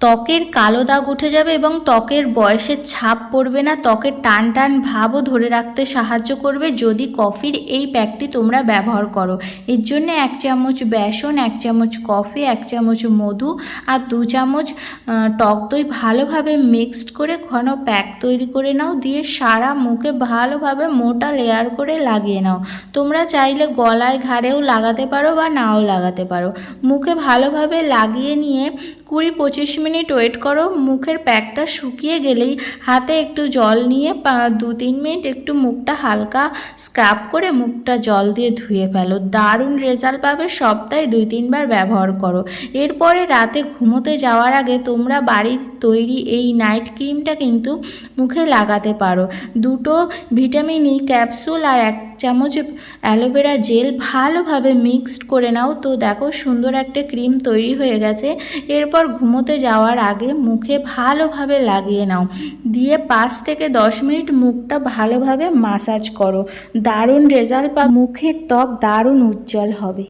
ত্বকের কালো দাগ উঠে যাবে এবং ত্বকের বয়সের ছাপ পড়বে না, ত্বকের টান টান ভাবও ধরে রাখতে সাহায্য করবে যদি কফির এই প্যাকটি তোমরা ব্যবহার করো। এর জন্য 1 চামচ বেসন, 1 চামচ কফি, 1 চামচ মধু আর 2 চামচ টক দই ভালোভাবে মিক্সড করে ঘন প্যাক তৈরি করে নাও। দিয়ে সারা মুখে ভালোভাবে মোটা লেয়ার করে লাগিয়ে নাও। তোমরা চাইলে গলায় ঘাড়েও লাগাতে পারো বা নাও লাগাতে পারো। মুখে ভালোভাবে লাগিয়ে নিয়ে 20-25 মিনিট ওয়েট করো। মুখের প্যাকটা শুকিয়ে গেলেই হাতে একটু জল নিয়ে 2-3 মিনিট একটু মুখটা হালকা স্ক্রাব করে মুখটা জল দিয়ে ধুয়ে ফেলো। দারুণ রেজাল্ট পাবে। সপ্তাহে 2-3 বার ব্যবহার করো। এরপরে রাতে ঘুমোতে যাওয়ার আগে তোমরা বাড়ির তৈরি এই নাইট ক্রিমটা কিন্তু মুখে লাগাতে পারো। 2টো ভিটামিন ই ক্যাপসুল আর 1 চামচ অ্যালোভেরা জেল ভালোভাবে মিক্সড করে নাও। তো দেখো সুন্দর একটা ক্রিম তৈরি হয়ে গেছে। এরপর ঘুমোতে যাওয়ার আগে মুখে ভালোভাবে লাগিয়ে নাও। দিয়ে 5 থেকে 10 মিনিট মুখটা ভালোভাবে মাসাজ করো। দারুণ রেজাল্ট মুখের ত্বক দারুণ উজ্জ্বল হবে।